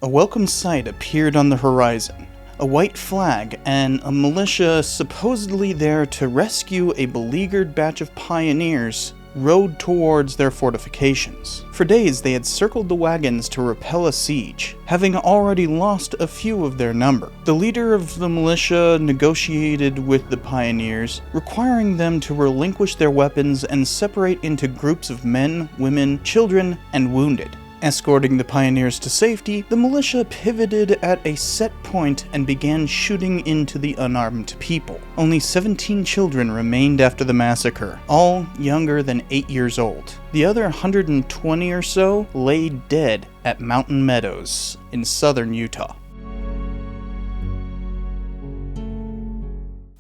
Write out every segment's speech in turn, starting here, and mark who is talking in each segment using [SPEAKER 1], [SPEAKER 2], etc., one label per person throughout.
[SPEAKER 1] A welcome sight appeared on the horizon. A white flag and a militia supposedly there to rescue a beleaguered batch of pioneers rode towards their fortifications. For days they had circled the wagons to repel a siege, having already lost a few of their number. The leader of the militia negotiated with the pioneers, requiring them to relinquish their weapons and separate into groups of men, women, children, and wounded. Escorting the pioneers to safety, the militia pivoted at a set point and began shooting into the unarmed people. Only 17 children remained after the massacre, all younger than 8 years old. The other 120 or so lay dead at Mountain Meadows in southern Utah.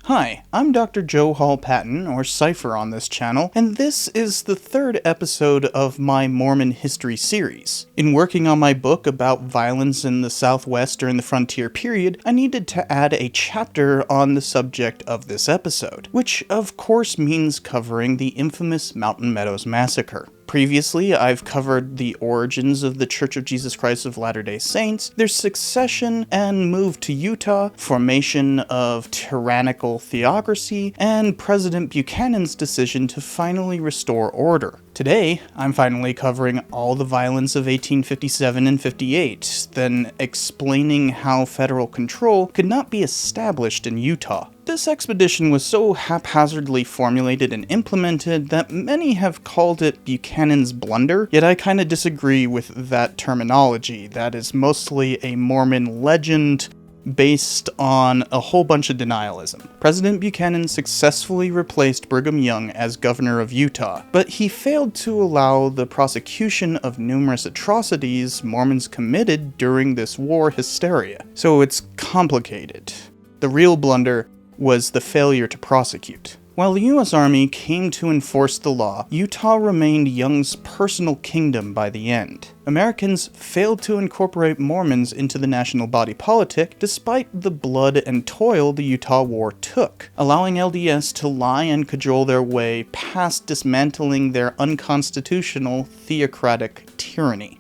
[SPEAKER 1] Hi, I'm Dr. Joe Hall Patton, or Cypher on this channel, and this is the third episode of my Mormon history series. In working on my book about violence in the Southwest during the frontier period, I needed to add a chapter on the subject of this episode, which of course means covering the infamous Mountain Meadows Massacre. Previously, I've covered the origins of the Church of Jesus Christ of Latter-day Saints, their succession and move to Utah, formation of tyrannical theocracy, and President Buchanan's decision to finally restore order. Today, I'm finally covering all the violence of 1857 and 58, then explaining how federal control could not be established in Utah. This expedition was so haphazardly formulated and implemented that many have called it Buchanan's blunder, yet I kinda disagree with that terminology. That is mostly a Mormon legend based on a whole bunch of denialism. President Buchanan successfully replaced Brigham Young as governor of Utah, but he failed to allow the prosecution of numerous atrocities Mormons committed during this war hysteria. So it's complicated. The real blunder was the failure to prosecute. While the U.S. Army came to enforce the law, Utah remained Young's personal kingdom by the end. Americans failed to incorporate Mormons into the national body politic despite the blood and toil the Utah War took, allowing LDS to lie and cajole their way past dismantling their unconstitutional theocratic tyranny.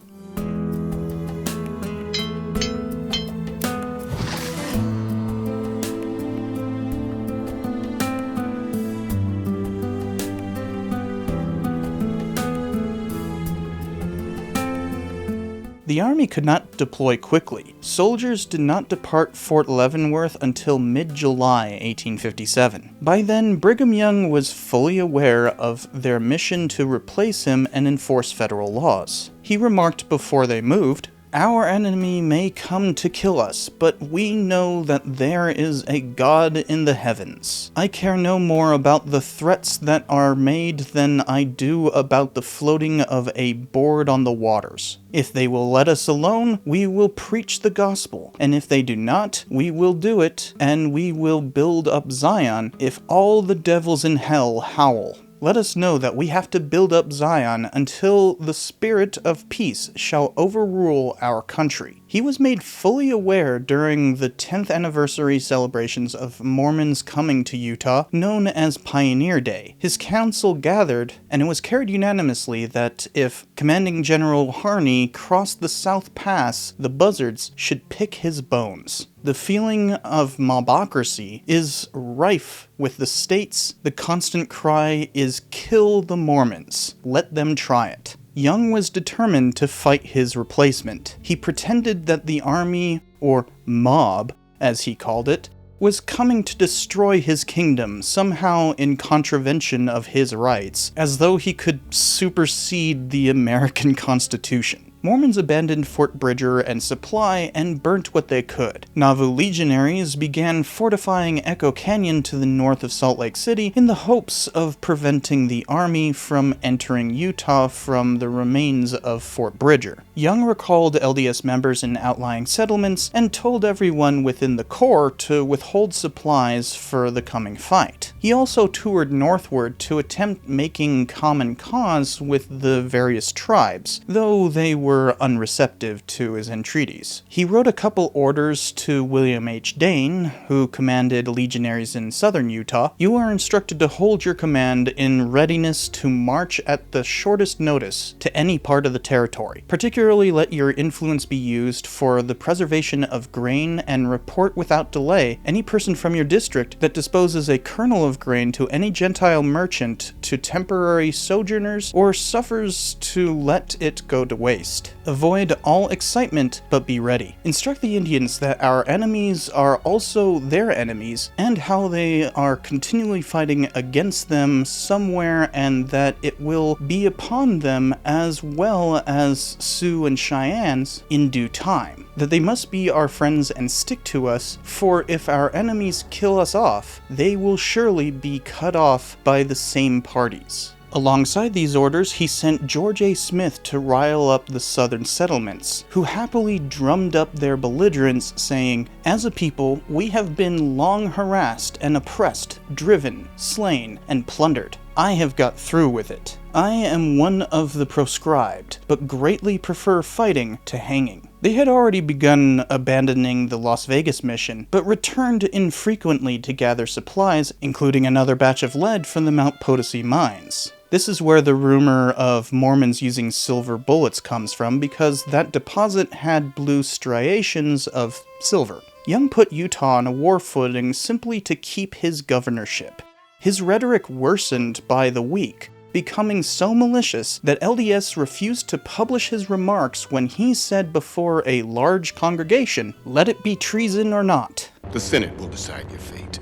[SPEAKER 1] The Army could not deploy quickly. Soldiers did not depart Fort Leavenworth until mid-July 1857. By then, Brigham Young was fully aware of their mission to replace him and enforce federal laws. He remarked before they moved, "Our enemy may come to kill us, but we know that there is a God in the heavens. I care no more about the threats that are made than I do about the floating of a board on the waters. If they will let us alone, we will preach the gospel, and if they do not, we will do it, and we will build up Zion if all the devils in hell howl. Let us know that we have to build up Zion until the spirit of peace shall overrule our country." He was made fully aware during the 10th anniversary celebrations of Mormons coming to Utah, known as Pioneer Day. His council gathered, and it was carried unanimously that if Commanding General Harney crossed the South Pass, the buzzards should pick his bones. The feeling of mobocracy is rife with the states. The constant cry is, "Kill the Mormons. Let them try it." Young was determined to fight his replacement. He pretended that the army, or mob, as he called it, was coming to destroy his kingdom, somehow in contravention of his rights, as though he could supersede the American Constitution. Mormons abandoned Fort Bridger and Supply and burnt what they could. Nauvoo legionaries began fortifying Echo Canyon to the north of Salt Lake City in the hopes of preventing the army from entering Utah from the remains of Fort Bridger. Young recalled LDS members in outlying settlements and told everyone within the Corps to withhold supplies for the coming fight. He also toured northward to attempt making common cause with the various tribes, though they were were unreceptive to his entreaties. He wrote a couple orders to William H. Dane, who commanded legionaries in southern Utah. You are instructed to hold your command in readiness to march at the shortest notice to any part of the territory. Particularly let your influence be used for the preservation of grain, and report without delay any person from your district that disposes a kernel of grain to any Gentile merchant, to temporary sojourners, or suffers to let it go to waste. Avoid all excitement, but be ready. Instruct the Indians that our enemies are also their enemies, and how they are continually fighting against them somewhere, and that it will be upon them as well as Sioux and Cheyennes in due time. That they must be our friends and stick to us, for if our enemies kill us off, they will surely be cut off by the same parties. Alongside these orders, he sent George A. Smith to rile up the southern settlements, who happily drummed up their belligerents, saying, "As a people, we have been long harassed and oppressed, driven, slain, and plundered. I have got through with it. I am one of the proscribed, but greatly prefer fighting to hanging." They had already begun abandoning the Las Vegas mission, but returned infrequently to gather supplies, including another batch of lead from the Mount Potosi mines. This is where the rumor of Mormons using silver bullets comes from, because that deposit had blue striations of silver. Young put Utah on a war footing simply to keep his governorship. His rhetoric worsened by the week, becoming so malicious that LDS refused to publish his remarks when he said before a large congregation, "Let it be treason or not."
[SPEAKER 2] The Senate will decide your fate.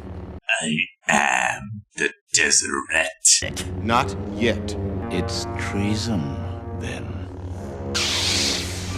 [SPEAKER 3] I am the Deseret.
[SPEAKER 2] Not yet.
[SPEAKER 3] It's treason, then.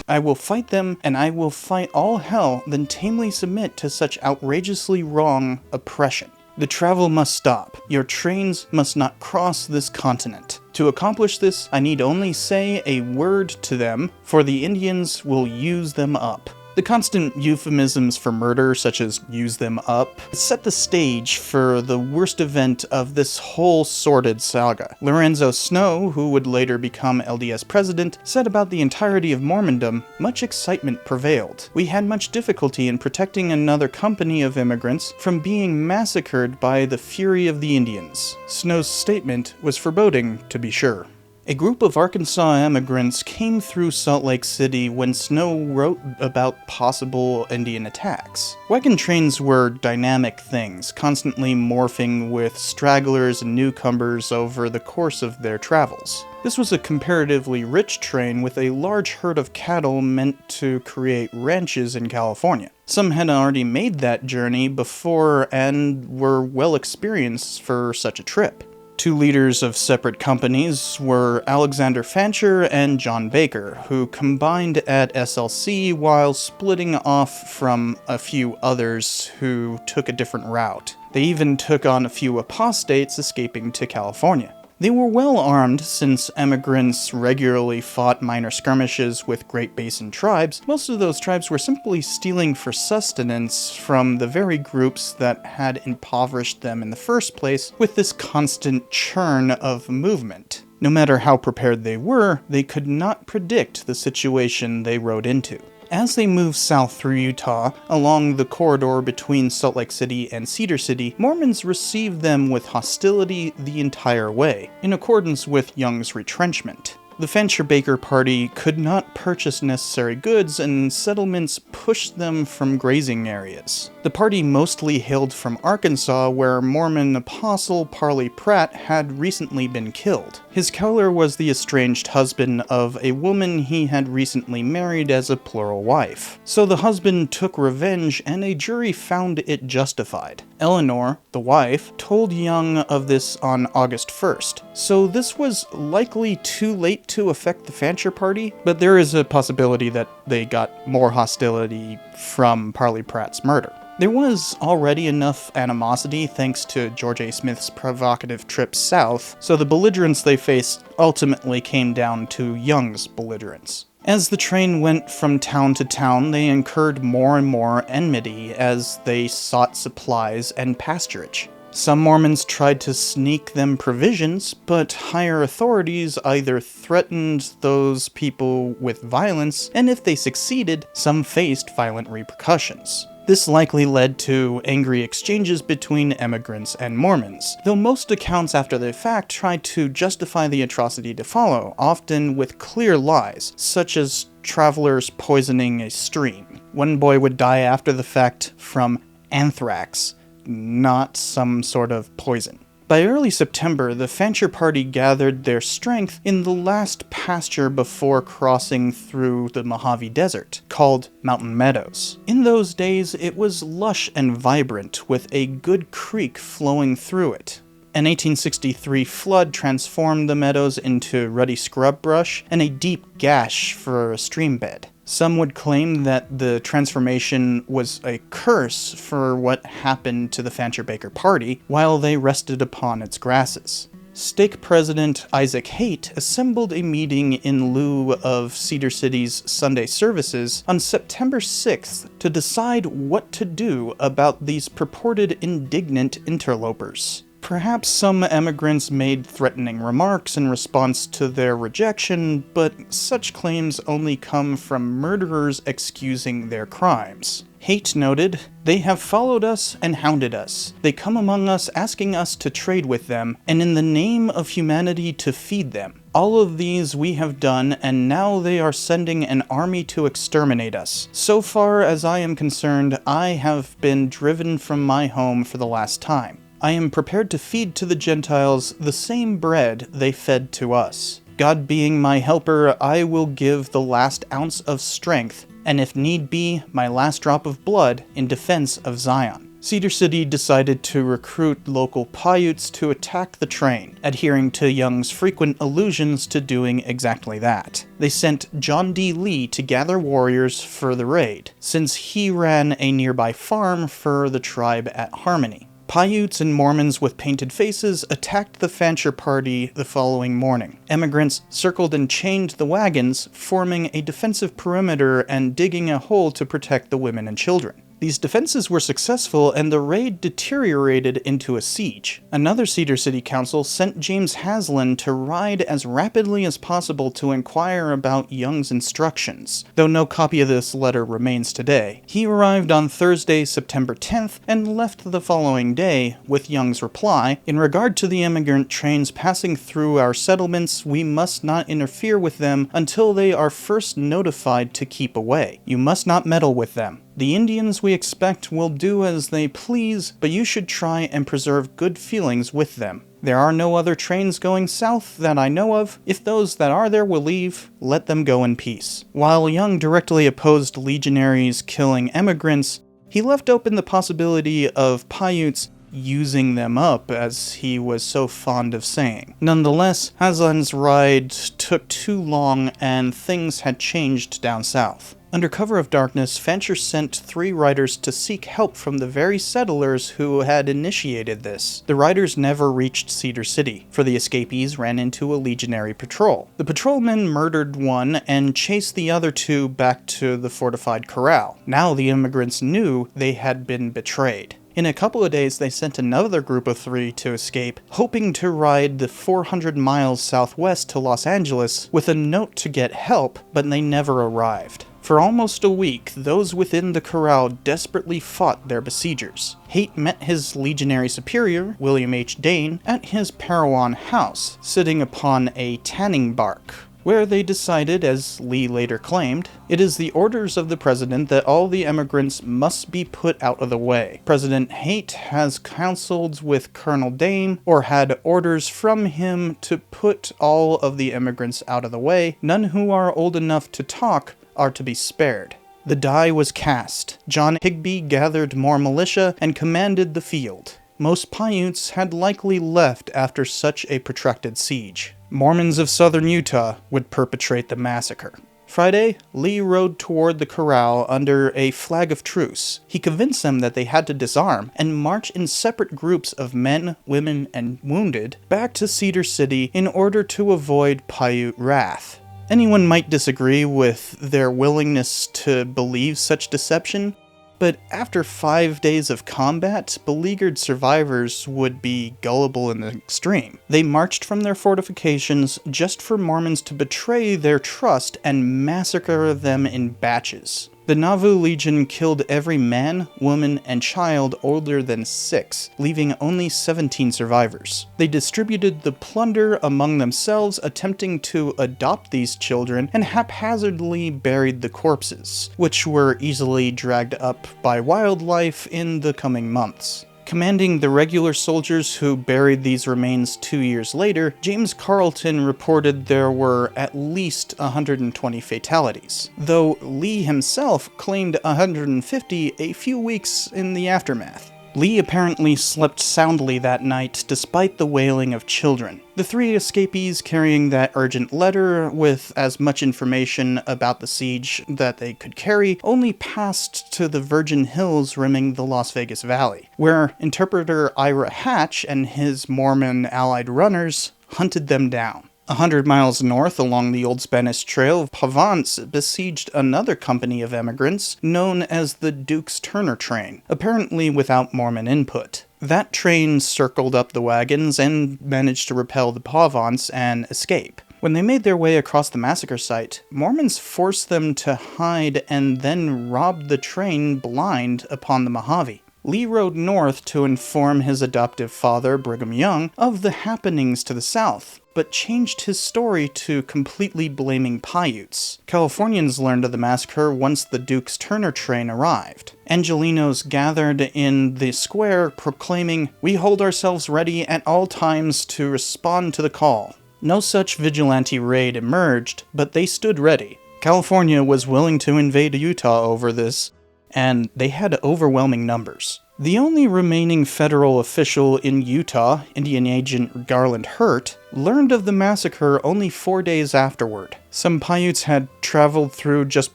[SPEAKER 1] I will fight them, and I will fight all hell, then tamely submit to such outrageously wrong oppression. The travel must stop. Your trains must not cross this continent. To accomplish this, I need only say a word to them, for the Indians will use them up. The constant euphemisms for murder, such as use them up, set the stage for the worst event of this whole sordid saga. Lorenzo Snow, who would later become LDS president, said about the entirety of Mormondom, "Much excitement prevailed. We had much difficulty in protecting another company of immigrants from being massacred by the fury of the Indians." Snow's statement was foreboding, to be sure. A group of Arkansas immigrants came through Salt Lake City when Snow wrote about possible Indian attacks. Wagon trains were dynamic things, constantly morphing with stragglers and newcomers over the course of their travels. This was a comparatively rich train with a large herd of cattle meant to create ranches in California. Some had already made that journey before and were well experienced for such a trip. Two leaders of separate companies were Alexander Fancher and John Baker, who combined at SLC while splitting off from a few others who took a different route. They even took on a few apostates escaping to California. They were well armed, since emigrants regularly fought minor skirmishes with Great Basin tribes. Most of those tribes were simply stealing for sustenance from the very groups that had impoverished them in the first place with this constant churn of movement. No matter how prepared they were, they could not predict the situation they rode into. As they moved south through Utah, along the corridor between Salt Lake City and Cedar City, Mormons received them with hostility the entire way, in accordance with Young's retrenchment. The Fancher-Baker party could not purchase necessary goods, and settlements pushed them from grazing areas. The party mostly hailed from Arkansas, where Mormon apostle Parley Pratt had recently been killed. His killer was the estranged husband of a woman he had recently married as a plural wife. So the husband took revenge, and a jury found it justified. Eleanor, the wife, told Young of this on August 1st. So this was likely too late to affect the Fancher party, but there is a possibility that they got more hostility from Parley Pratt's murder. There was already enough animosity thanks to George A. Smith's provocative trip south, so the belligerents they faced ultimately came down to Young's belligerents. As the train went from town to town, they incurred more and more enmity as they sought supplies and pasturage. Some Mormons tried to sneak them provisions, but higher authorities either threatened those people with violence, and if they succeeded, some faced violent repercussions. This likely led to angry exchanges between emigrants and Mormons, though most accounts after the fact tried to justify the atrocity to follow, often with clear lies, such as travelers poisoning a stream. One boy would die after the fact from anthrax, not some sort of poison. By early September, the Fancher party gathered their strength in the last pasture before crossing through the Mojave Desert, called Mountain Meadows. In those days, it was lush and vibrant, with a good creek flowing through it. An 1863 flood transformed the meadows into ruddy scrub brush and a deep gash for a stream bed. Some would claim that the transformation was a curse for what happened to the Fancher-Baker party while they rested upon its grasses. Stake President Isaac Haight assembled a meeting in lieu of Cedar City's Sunday services on September 6th to decide what to do about these purported indignant interlopers. Perhaps some emigrants made threatening remarks in response to their rejection, but such claims only come from murderers excusing their crimes. Haight noted, "They have followed us and hounded us. They come among us asking us to trade with them, and in the name of humanity to feed them. All of these we have done, and now they are sending an army to exterminate us. So far as I am concerned, I have been driven from my home for the last time. I am prepared to feed to the Gentiles the same bread they fed to us. God being my helper, I will give the last ounce of strength, and if need be, my last drop of blood in defense of Zion." Cedar City decided to recruit local Paiutes to attack the train, adhering to Young's frequent allusions to doing exactly that. They sent John D. Lee to gather warriors for the raid, since he ran a nearby farm for the tribe at Harmony. Paiutes and Mormons with painted faces attacked the Fancher party the following morning. Emigrants circled and chained the wagons, forming a defensive perimeter and digging a hole to protect the women and children. These defenses were successful, and the raid deteriorated into a siege. Another Cedar City council sent James Haslam to ride as rapidly as possible to inquire about Young's instructions, though no copy of this letter remains today. He arrived on Thursday, September 10th, and left the following day, with Young's reply, "In regard to the immigrant trains passing through our settlements, we must not interfere with them until they are first notified to keep away. You must not meddle with them. The Indians we expect will do as they please, but you should try and preserve good feelings with them. There are no other trains going south that I know of. If those that are there will leave, let them go in peace." While Young directly opposed legionaries killing emigrants, he left open the possibility of Paiutes using them up, as he was so fond of saying. Nonetheless, Haslam's ride took too long, and things had changed down south. Under cover of darkness, Fancher sent 3 riders to seek help from the very settlers who had initiated this. The riders never reached Cedar City, for the escapees ran into a legionary patrol. The patrolmen murdered one and chased the other 2 back to the fortified corral. Now the immigrants knew they had been betrayed. In a couple of days, they sent another group of 3 to escape, hoping to ride the 400 miles southwest to Los Angeles with a note to get help, but they never arrived. For almost a week, those within the corral desperately fought their besiegers. Haight met his legionary superior, William H. Dane, at his Parowan house, sitting upon a tanning bark, where they decided, as Lee later claimed, "It is the orders of the president that all the emigrants must be put out of the way. President Haight has counseled with Colonel Dane, or had orders from him, to put all of the immigrants out of the way. None who are old enough to talk are to be spared." The die was cast. John Higbee gathered more militia and commanded the field. Most Paiutes had likely left after such a protracted siege. Mormons of southern Utah would perpetrate the massacre. Friday, Lee rode toward the corral under a flag of truce. He convinced them that they had to disarm and march in separate groups of men, women, and wounded back to Cedar City in order to avoid Paiute wrath. Anyone might disagree with their willingness to believe such deception, But after 5 days of combat, beleaguered survivors would be gullible in the extreme. They marched from their fortifications just for Mormons to betray their trust and massacre them in batches. The Nauvoo Legion killed every man, woman, and child older than 6, leaving only 17 survivors. They distributed the plunder among themselves, attempting to adopt these children, and haphazardly buried the corpses, which were easily dragged up by wildlife in the coming months. Commanding the regular soldiers who buried these remains 2 years later, James Carleton reported there were at least 120 fatalities, though Lee himself claimed 150 a few weeks in the aftermath. Lee apparently slept soundly that night despite the wailing of children. The 3 escapees carrying that urgent letter with as much information about the siege that they could carry only passed to the Virgin Hills rimming the Las Vegas Valley, where interpreter Ira Hatch and his Mormon allied runners hunted them down. 100 miles north along the Old Spanish Trail, Pavance besieged another company of emigrants known as the Duke's Turner Train, apparently without Mormon input. That train circled up the wagons and managed to repel the Pavance and escape. When they made their way across the massacre site, Mormons forced them to hide and then robbed the train blind upon the Mojave. Lee rode north to inform his adoptive father, Brigham Young, of the happenings to the south, but changed his story to completely blaming Paiutes. Californians learned of the massacre once the Duke's Turner train arrived. Angelinos gathered in the square proclaiming, "We hold ourselves ready at all times to respond to the call." No such vigilante raid emerged, but they stood ready. California was willing to invade Utah over this, and they had overwhelming numbers. The only remaining federal official in Utah, Indian Agent Garland Hurt, learned of the massacre only 4 days afterward. Some Paiutes had traveled through just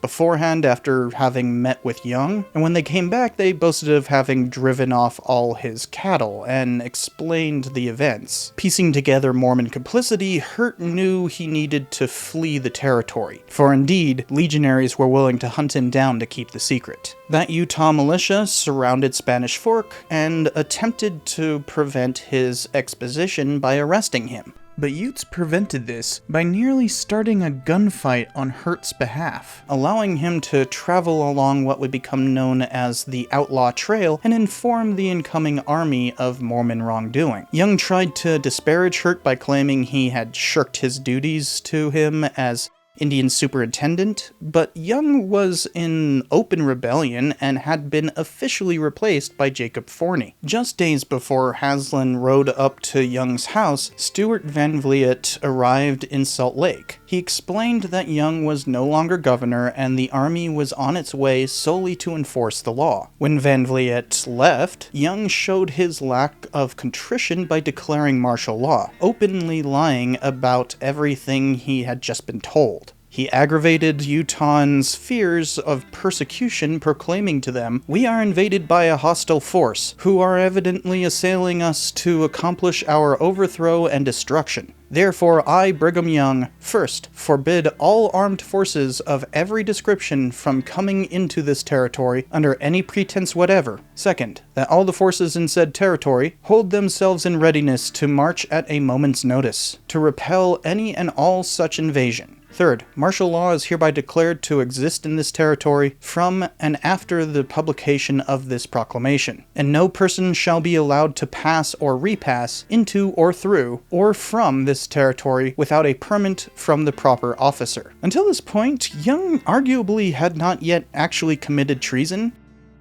[SPEAKER 1] beforehand after having met with Young, and when they came back they boasted of having driven off all his cattle and explained the events. Piecing together Mormon complicity, Hurt knew he needed to flee the territory, for indeed, legionaries were willing to hunt him down to keep the secret. That Utah militia surrounded Spanish Fork and attempted to prevent his exposition by arresting him. But Utes prevented this by nearly starting a gunfight on Hurt's behalf, allowing him to travel along what would become known as the Outlaw Trail and inform the incoming army of Mormon wrongdoing. Young tried to disparage Hurt by claiming he had shirked his duties to him as Indian superintendent, but Young was in open rebellion and had been officially replaced by Jacob Forney. Just days before Haslam rode up to Young's house, Stuart Van Vliet arrived in Salt Lake. He explained that Young was no longer governor and the army was on its way solely to enforce the law. When Van Vliet left, Young showed his lack of contrition by declaring martial law, openly lying about everything he had just been told. He aggravated Utahns' fears of persecution, proclaiming to them, "We are invaded by a hostile force, who are evidently assailing us to accomplish our overthrow and destruction. Therefore I, Brigham Young, first, forbid all armed forces of every description from coming into this territory under any pretense whatever. Second, that all the forces in said territory hold themselves in readiness to march at a moment's notice, to repel any and all such invasion. Third, martial law is hereby declared to exist in this territory from and after the publication of this proclamation, and no person shall be allowed to pass or repass into or through or from this territory without a permit from the proper officer." Until this point, Young arguably had not yet actually committed treason,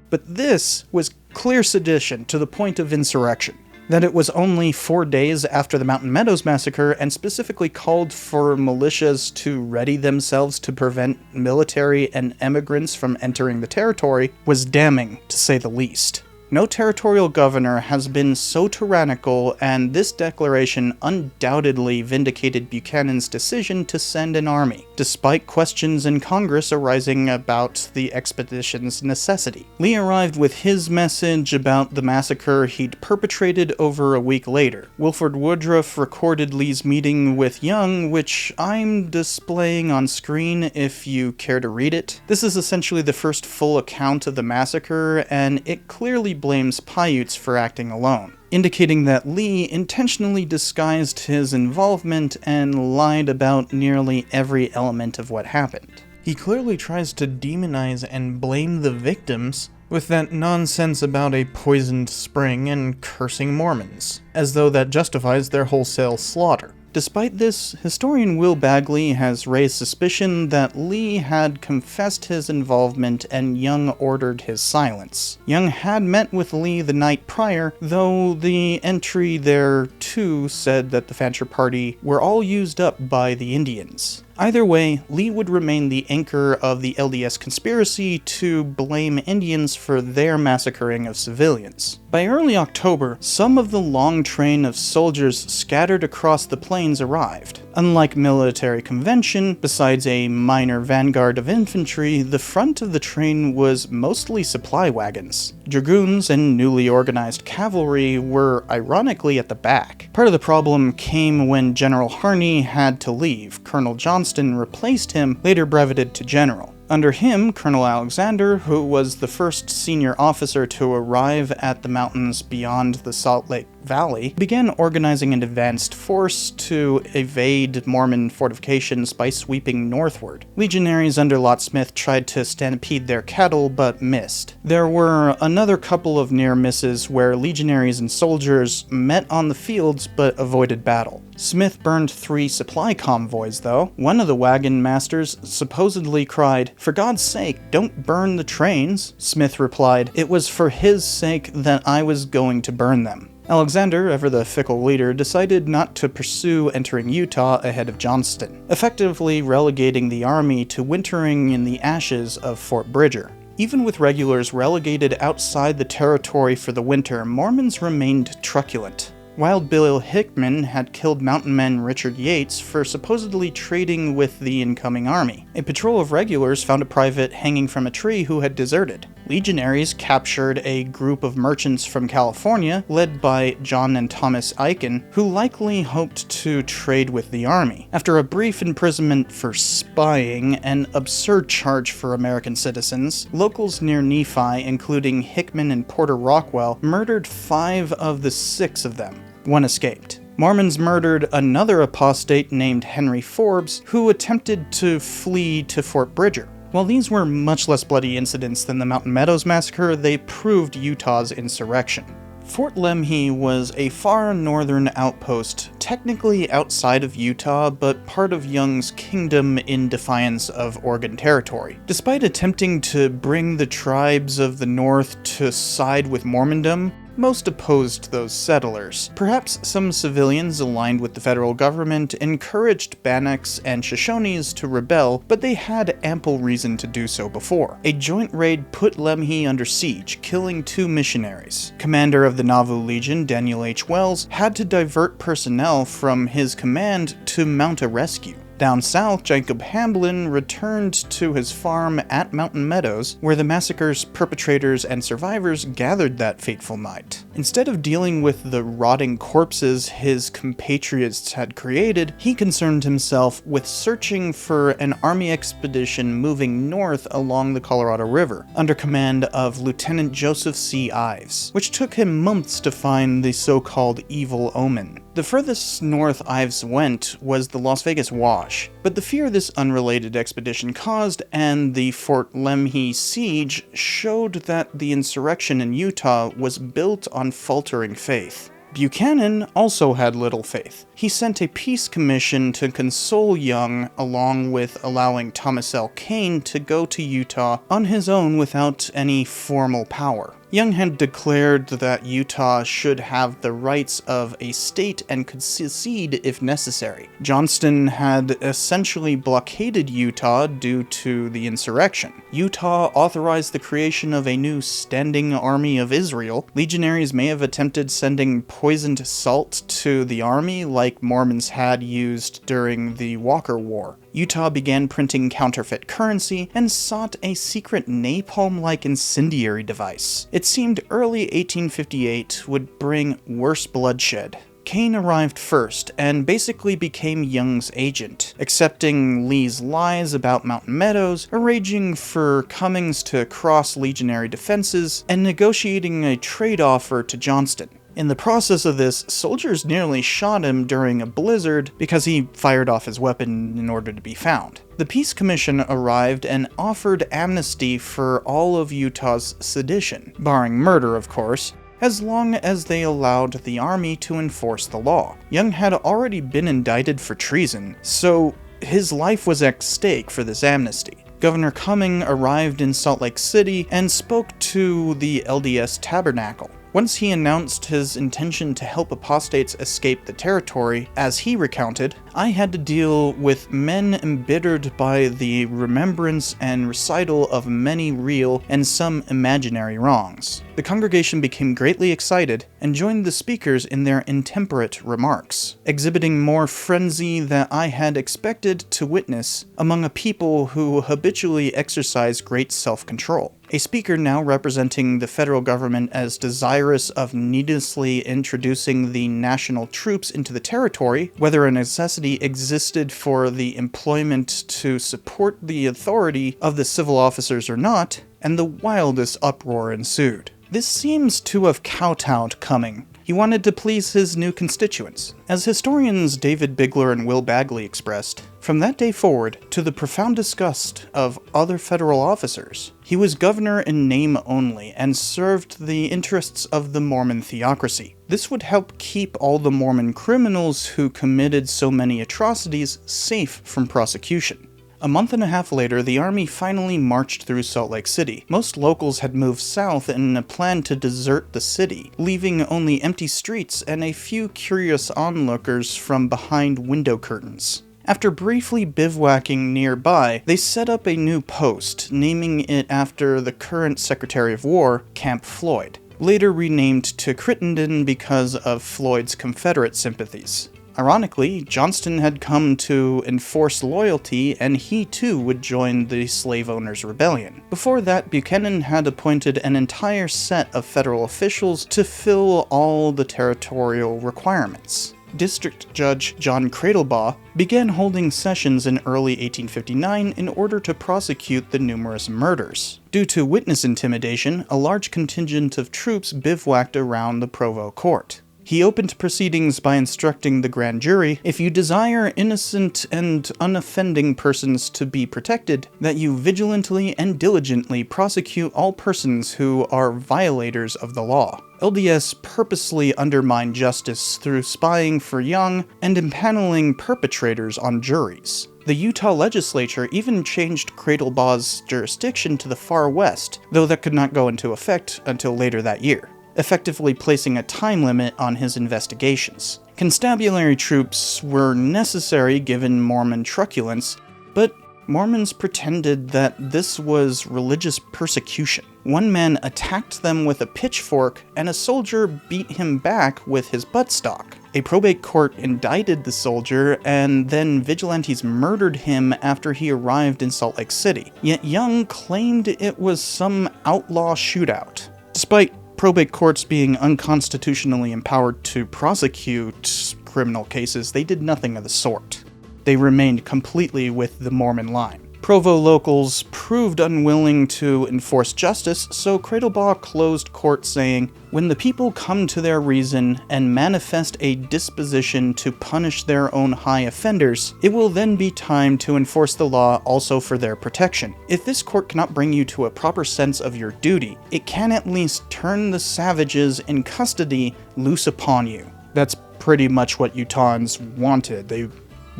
[SPEAKER 1] but this was clear sedition to the point of insurrection. That it was only 4 days after the Mountain Meadows Massacre and specifically called for militias to ready themselves to prevent military and emigrants from entering the territory was damning, to say the least. No territorial governor has been so tyrannical, and this declaration undoubtedly vindicated Buchanan's decision to send an army, despite questions in Congress arising about the expedition's necessity. Lee arrived with his message about the massacre he'd perpetrated over a week later. Wilford Woodruff recorded Lee's meeting with Young, which I'm displaying on screen if you care to read it. This is essentially the first full account of the massacre, and it clearly blames Paiutes for acting alone, indicating that Lee intentionally disguised his involvement and lied about nearly every element of what happened. He clearly tries to demonize and blame the victims with that nonsense about a poisoned spring and cursing Mormons, as though that justifies their wholesale slaughter. Despite this, historian Will Bagley has raised suspicion that Lee had confessed his involvement and Young ordered his silence. Young had met with Lee the night prior, though the entry there too said that the Fancher party were all used up by the Indians. Either way, Lee would remain the anchor of the LDS conspiracy to blame Indians for their massacring of civilians. By early October, some of the long train of soldiers scattered across the plains arrived. Unlike military convention, besides a minor vanguard of infantry, the front of the train was mostly supply wagons. Dragoons and newly organized cavalry were ironically at the back. Part of the problem came when General Harney had to leave. Colonel Johnston replaced him, later breveted to general. Under him, Colonel Alexander, who was the first senior officer to arrive at the mountains beyond the Salt Lake Valley, began organizing an advanced force to evade Mormon fortifications by sweeping northward. Legionaries under Lot Smith tried to stampede their cattle, but missed. There were another couple of near misses where legionaries and soldiers met on the fields but avoided battle. Smith burned 3 supply convoys, though. One of the wagon masters supposedly cried, "For God's sake, don't burn the trains." Smith replied, "It was for his sake that I was going to burn them." Alexander, ever the fickle leader, decided not to pursue entering Utah ahead of Johnston, effectively relegating the army to wintering in the ashes of Fort Bridger. Even with regulars relegated outside the territory for the winter, Mormons remained truculent. Wild Bill Hickman had killed mountain man Richard Yates for supposedly trading with the incoming army. A patrol of regulars found a private hanging from a tree who had deserted. Legionaries captured a group of merchants from California, led by John and Thomas Aiken, who likely hoped to trade with the army. After a brief imprisonment for spying, an absurd charge for American citizens, locals near Nephi, including Hickman and Porter Rockwell, murdered 5 of the 6 of them. One escaped. Mormons murdered another apostate named Henry Forbes, who attempted to flee to Fort Bridger. While these were much less bloody incidents than the Mountain Meadows Massacre, they proved Utah's insurrection. Fort Lemhi was a far northern outpost, technically outside of Utah, but part of Young's kingdom in defiance of Oregon Territory. Despite attempting to bring the tribes of the north to side with Mormondom, most opposed those settlers. Perhaps some civilians aligned with the federal government encouraged Bannocks and Shoshones to rebel, but they had ample reason to do so before. A joint raid put Lemhi under siege, killing 2 missionaries. Commander of the Nauvoo Legion, Daniel H. Wells, had to divert personnel from his command to mount a rescue. Down south, Jacob Hamblin returned to his farm at Mountain Meadows, where the massacre's perpetrators and survivors gathered that fateful night. Instead of dealing with the rotting corpses his compatriots had created, he concerned himself with searching for an army expedition moving north along the Colorado River, under command of Lieutenant Joseph C. Ives, which took him months to find the so-called Evil Omen. The furthest north Ives went was the Las Vegas Wash, but the fear this unrelated expedition caused and the Fort Lemhi siege showed that the insurrection in Utah was built on faltering faith. Buchanan also had little faith. He sent a peace commission to console Young, along with allowing Thomas L. Kane to go to Utah on his own without any formal power. Young had declared that Utah should have the rights of a state and could secede if necessary. Johnston had essentially blockaded Utah due to the insurrection. Utah authorized the creation of a new standing army of Israel. Legionaries may have attempted sending poisoned salt to the army like Mormons had used during the Walker War. Utah began printing counterfeit currency and sought a secret napalm-like incendiary device. It seemed early 1858 would bring worse bloodshed. Kane arrived first and basically became Young's agent, accepting Lee's lies about Mountain Meadows, arranging for Cummings to cross legionary defenses, and negotiating a trade offer to Johnston. In the process of this, soldiers nearly shot him during a blizzard because he fired off his weapon in order to be found. The Peace Commission arrived and offered amnesty for all of Utah's sedition, barring murder, of course, as long as they allowed the army to enforce the law. Young had already been indicted for treason, so his life was at stake for this amnesty. Governor Cumming arrived in Salt Lake City and spoke to the LDS Tabernacle. Once he announced his intention to help apostates escape the territory, as he recounted, "I had to deal with men embittered by the remembrance and recital of many real and some imaginary wrongs." The congregation became greatly excited and joined the speakers in their intemperate remarks, exhibiting more frenzy than I had expected to witness among a people who habitually exercise great self-control. A speaker now representing the federal government as desirous of needlessly introducing the national troops into the territory, whether a necessity existed for the employment to support the authority of the civil officers or not, and the wildest uproar ensued. This seems to have kowtowed Cumming. He wanted to please his new constituents. As historians David Bigler and Will Bagley expressed, from that day forward, to the profound disgust of other federal officers, he was governor in name only and served the interests of the Mormon theocracy. This would help keep all the Mormon criminals who committed so many atrocities safe from prosecution. A month and a half later, the army finally marched through Salt Lake City. Most locals had moved south in a plan to desert the city, leaving only empty streets and a few curious onlookers from behind window curtains. After briefly bivouacking nearby, they set up a new post, naming it after the current Secretary of War, Camp Floyd, later renamed to Crittenden because of Floyd's Confederate sympathies. Ironically, Johnston had come to enforce loyalty, and he too would join the slave owners' rebellion. Before that, Buchanan had appointed an entire set of federal officials to fill all the territorial requirements. District Judge John Cradlebaugh began holding sessions in early 1859 in order to prosecute the numerous murders. Due to witness intimidation, a large contingent of troops bivouacked around the Provo court. He opened proceedings by instructing the grand jury, if you desire innocent and unoffending persons to be protected, that you vigilantly and diligently prosecute all persons who are violators of the law. LDS purposely undermined justice through spying for Young and impaneling perpetrators on juries. The Utah legislature even changed Cradlebaugh's jurisdiction to the far west, though that could not go into effect until later that year, effectively placing a time limit on his investigations. Constabulary troops were necessary given Mormon truculence, but Mormons pretended that this was religious persecution. One man attacked them with a pitchfork, and a soldier beat him back with his buttstock. A probate court indicted the soldier, and then vigilantes murdered him after he arrived in Salt Lake City. Yet Young claimed it was some outlaw shootout. Despite probate courts being unconstitutionally empowered to prosecute criminal cases, they did nothing of the sort. They remained completely with the Mormon line. Provo locals proved unwilling to enforce justice, so Cradlebaugh closed court saying, "When the people come to their reason and manifest a disposition to punish their own high offenders, it will then be time to enforce the law also for their protection. If this court cannot bring you to a proper sense of your duty, it can at least turn the savages in custody loose upon you." That's pretty much what Utahns wanted. They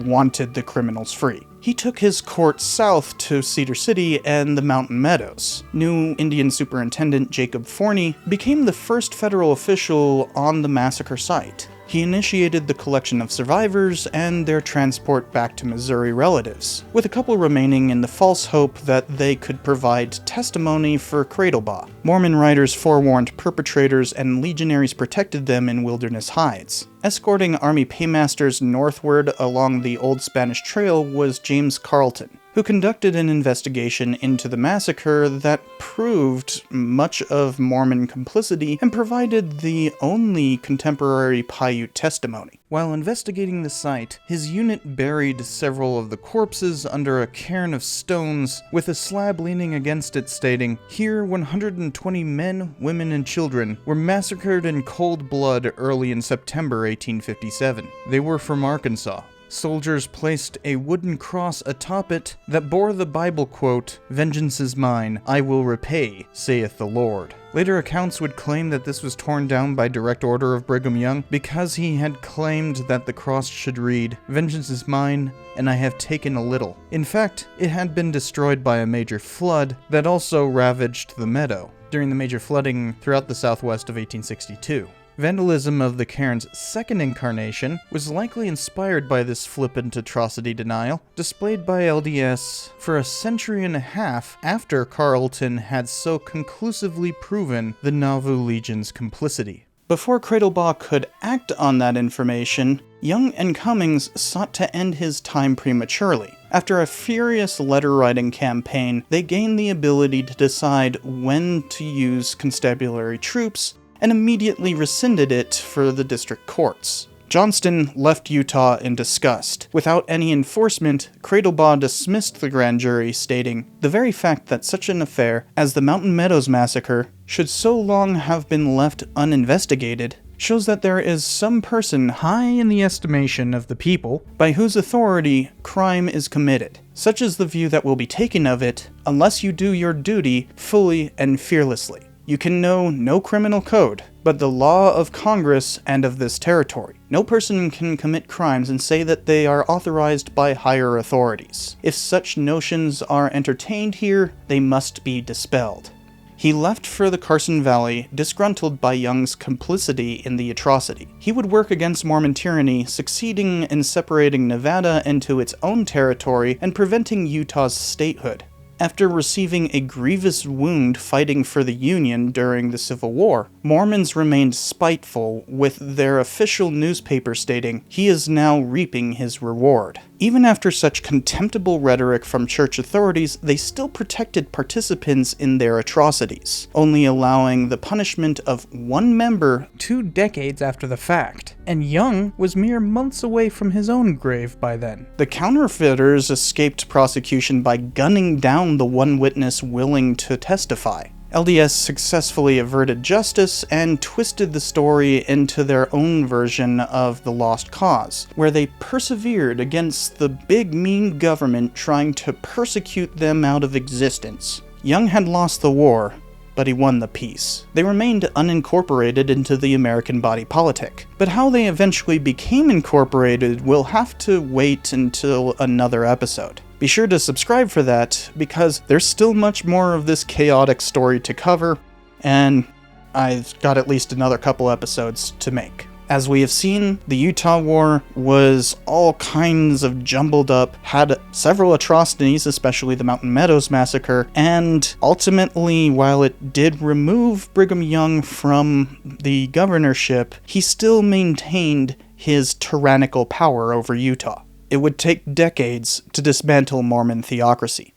[SPEAKER 1] wanted the criminals free. He took his court south to Cedar City and the Mountain Meadows. New Indian Superintendent Jacob Forney became the first federal official on the massacre site. He initiated the collection of survivors and their transport back to Missouri relatives, with a couple remaining in the false hope that they could provide testimony for Cradlebaugh. Mormon writers forewarned perpetrators, and legionaries protected them in wilderness hides. Escorting army paymasters northward along the Old Spanish Trail was James Carleton, who conducted an investigation into the massacre that proved much of Mormon complicity and provided the only contemporary Paiute testimony. While investigating the site, his unit buried several of the corpses under a cairn of stones, with a slab leaning against it stating, "Here 120 men, women, and children were massacred in cold blood early in September 1857. They were from Arkansas." Soldiers placed a wooden cross atop it that bore the Bible quote, "Vengeance is mine, I will repay, saith the Lord." Later accounts would claim that this was torn down by direct order of Brigham Young because he had claimed that the cross should read, "Vengeance is mine, and I have taken a little." In fact, it had been destroyed by a major flood that also ravaged the meadow during the major flooding throughout the southwest of 1862. Vandalism of the cairn's second incarnation was likely inspired by this flippant atrocity denial, displayed by LDS for a century and a half after Carleton had so conclusively proven the Nauvoo Legion's complicity. Before Cradlebaugh could act on that information, Young and Cummings sought to end his time prematurely. After a furious letter-writing campaign, they gained the ability to decide when to use constabulary troops, and immediately rescinded it for the district courts. Johnston left Utah in disgust. Without any enforcement, Cradlebaugh dismissed the grand jury, stating, "The very fact that such an affair as the Mountain Meadows Massacre should so long have been left uninvestigated shows that there is some person high in the estimation of the people by whose authority crime is committed. Such is the view that will be taken of it, unless you do your duty fully and fearlessly. You can know no criminal code, but the law of Congress and of this territory. No person can commit crimes and say that they are authorized by higher authorities. If such notions are entertained here, they must be dispelled." He left for the Carson Valley, disgruntled by Young's complicity in the atrocity. He would work against Mormon tyranny, succeeding in separating Nevada into its own territory and preventing Utah's statehood. After receiving a grievous wound fighting for the Union during the Civil War, Mormons remained spiteful, with their official newspaper stating, "He is now reaping his reward." Even after such contemptible rhetoric from church authorities, they still protected participants in their atrocities, only allowing the punishment of one member 2 decades after the fact. And Young was mere months away from his own grave by then. The counterfeiters escaped prosecution by gunning down the one witness willing to testify. LDS successfully averted justice and twisted the story into their own version of the lost cause, where they persevered against the big mean government trying to persecute them out of existence. Young had lost the war, but he won the peace. They remained unincorporated into the American body politic, but how they eventually became incorporated will have to wait until another episode. Be sure to subscribe for that, because there's still much more of this chaotic story to cover, and I've got at least another couple episodes to make. As we have seen, the Utah War was all kinds of jumbled up, had several atrocities, especially the Mountain Meadows Massacre, and ultimately, while it did remove Brigham Young from the governorship, he still maintained his tyrannical power over Utah. It would take decades to dismantle Mormon theocracy.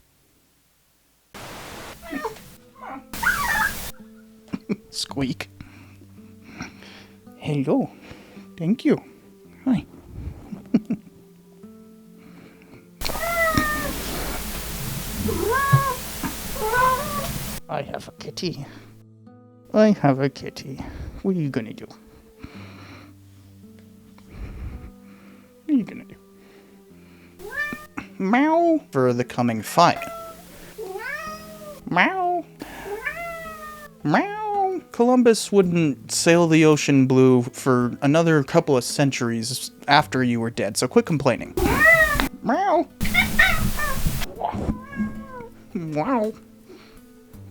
[SPEAKER 1] Squeak. Hello. Thank you. Hi. I have a kitty. I have a kitty. What are you gonna do? What are you gonna do? Meow. For the coming fight. Meow. Meow. Columbus wouldn't sail the ocean blue for another couple of centuries after you were dead, so quit complaining. Meow. Wow.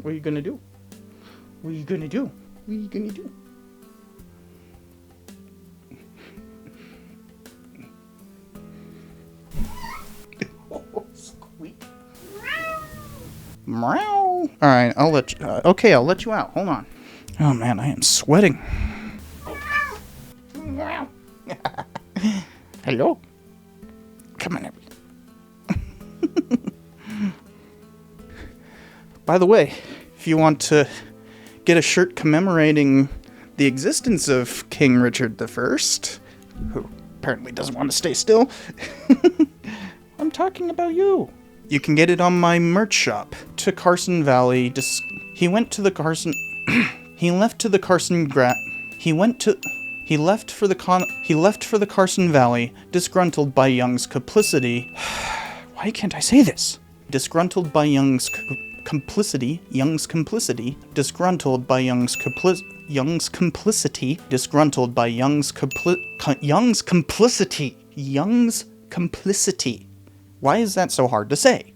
[SPEAKER 1] What are you gonna do? What are you gonna do? What are you gonna do? Squeak. Meow. Alright, I'll let you... okay, I'll let you out. Hold on. Oh man, I am sweating. Hello? Come on, everybody. By the way, if you want to get a shirt commemorating the existence of King Richard I, who apparently doesn't want to stay still, I'm talking about you. You can get it on my merch shop. To Carson Valley, he left for the Carson Valley, disgruntled by Young's complicity. Why can't I say this? Disgruntled by Young's complicity, disgruntled by Young's complicity, Young's complicity. Why is that so hard to say?